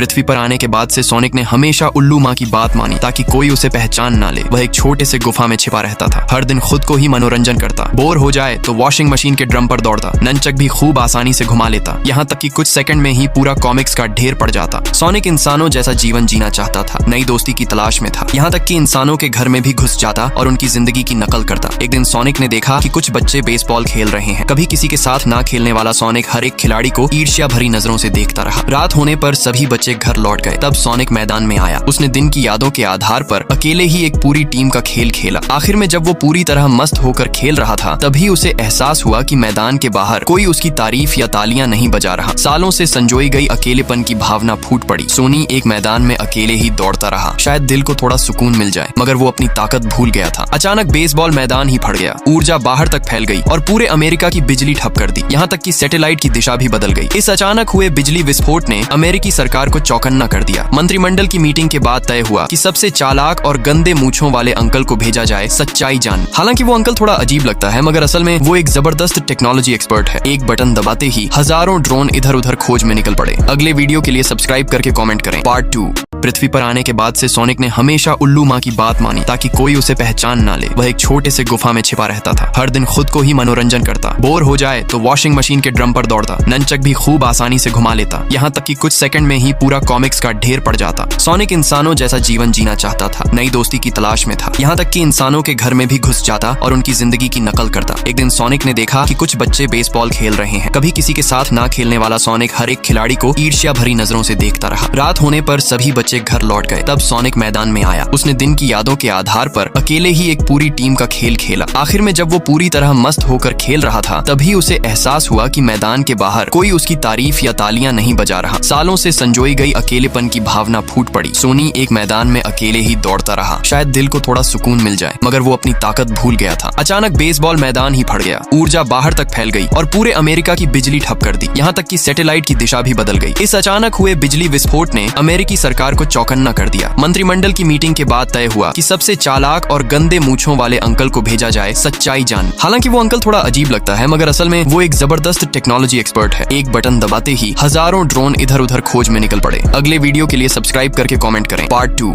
पृथ्वी पर आने के बाद से सोनिक ने हमेशा उल्लू माँ की बात मानी ताकि कोई उसे पहचान ना ले। वह एक छोटे से गुफा में छिपा रहता था, हर दिन खुद को ही मनोरंजन करता। बोर हो जाए तो वॉशिंग मशीन के ड्रम पर दौड़ता, नंचक भी खूब आसानी से घुमा लेता, यहाँ तक कि कुछ सेकंड में ही पूरा कॉमिक्स का ढेर पड़ जाता। सोनिक इंसानों जैसा जीवन जीना चाहता था, नई दोस्ती की तलाश में था, यहाँ तक कि इंसानों के घर में भी घुस जाता और उनकी जिंदगी की नकल करता। एक दिन सोनिक ने देखा कि कुछ बच्चे बेसबॉल खेल रहे हैं। कभी किसी के साथ ना खेलने वाला सोनिक हर एक खिलाड़ी को ईर्ष्या भरी नजरों से देखता रहा। रात होने पर सभी बच्चे घर लौट गए। तब सोनिक मैदान में आया। उसने दिन की यादों के आधार पर अकेले ही एक पूरी टीम का खेल खेला। आखिर में जब वो पूरी तरह मस्त होकर खेल रहा था, तभी उसे एहसास हुआ कि मैदान के बाहर कोई उसकी तारीफ या तालियां नहीं बजा रहा। सालों से संजोई गई अकेलेपन की भावना फूट पड़ी। सोनी एक मैदान में अकेले ही दौड़ता रहा, शायद दिल को थोड़ा सुकून मिल जाए, मगर वो अपनी ताकत भूल गया था। अचानक बेसबॉल मैदान ही फट गया, ऊर्जा बाहर तक फैल गई और पूरे अमेरिका की बिजली ठप कर दी, यहाँ तक कि सैटेलाइट की दिशा भी बदल गई। इस अचानक हुए बिजली विस्फोट ने अमेरिकी सरकार को चौकन्ना कर दिया। मंत्रिमंडल की मीटिंग के बाद तय हुआ कि सबसे चालाक और गंदे मूंछों वाले अंकल को भेजा जाए सच्चाई जान। हालांकि वो अंकल थोड़ा अजीब लगता है, मगर असल में वो एक जबरदस्त टेक्नोलॉजी एक्सपर्ट है। एक बटन दबाते ही हजारों ड्रोन इधर उधर खोज में निकल पड़े। अगले वीडियो के लिए सब्सक्राइब करके कमेंट करें। पार्ट 2। पृथ्वी पर आने के बाद से सोनिक ने हमेशा उल्लू माँ की बात मानी ताकि कोई उसे पहचान ना ले। वह एक छोटे से गुफा में छिपा रहता था, हर दिन खुद को ही मनोरंजन करता। बोर हो जाए तो वॉशिंग मशीन के ड्रम पर दौड़ता, नंचक भी खूब आसानी से घुमा लेता, यहाँ तक कि कुछ सेकंड में ही पूरा कॉमिक्स का ढेर पड़ जाता। सोनिक इंसानों जैसा जीवन जीना चाहता था, नई दोस्ती की तलाश में था, यहाँ तक कि इंसानों के घर में भी घुस जाता और उनकी जिंदगी की नकल करता। एक दिन सोनिक ने देखा कि कुछ बच्चे बेसबॉल खेल रहे हैं। कभी किसी के साथ ना खेलने वाला सोनिक हर एक खिलाड़ी को ईर्ष्या भरी नजरों से देखता रहा। रात होने पर सभी बच्चे घर लौट गए। तब सोनिक मैदान में आया। उसने दिन की यादों के आधार पर अकेले ही एक पूरी टीम का खेल खेला। आखिर में जब वो पूरी तरह मस्त होकर खेल रहा था, तभी उसे एहसास हुआ कि मैदान के बाहर कोई उसकी तारीफ या तालियां नहीं बजा रहा। सालों से संजोई गई अकेलेपन की भावना फूट पड़ी। सोनी एक मैदान में अकेले ही दौड़ता रहा, शायद दिल को थोड़ा सुकून मिल जाए, मगर वो अपनी ताकत भूल गया था। अचानक बेसबॉल मैदान ही फट गया, ऊर्जा बाहर तक फैल गई और पूरे अमेरिका की बिजली ठप कर दी, यहाँ तक कि सैटेलाइट की दिशा भी बदल गई। इस अचानक हुए बिजली विस्फोट ने अमेरिकी सरकार को चौकन्ना कर दिया। मंत्रिमंडल की मीटिंग के बाद तय हुआ कि सबसे चालाक और गंदे मूंछों वाले अंकल को भेजा जाए सच्चाई जान। हालांकि वो अंकल थोड़ा अजीब लगता है, मगर असल में वो एक जबरदस्त टेक्नोलॉजी एक्सपर्ट है। एक बटन दबाते ही हजारों ड्रोन इधर उधर खोज में निकल पड़े। अगले वीडियो के लिए सब्सक्राइब करके कमेंट करें। पार्ट 2।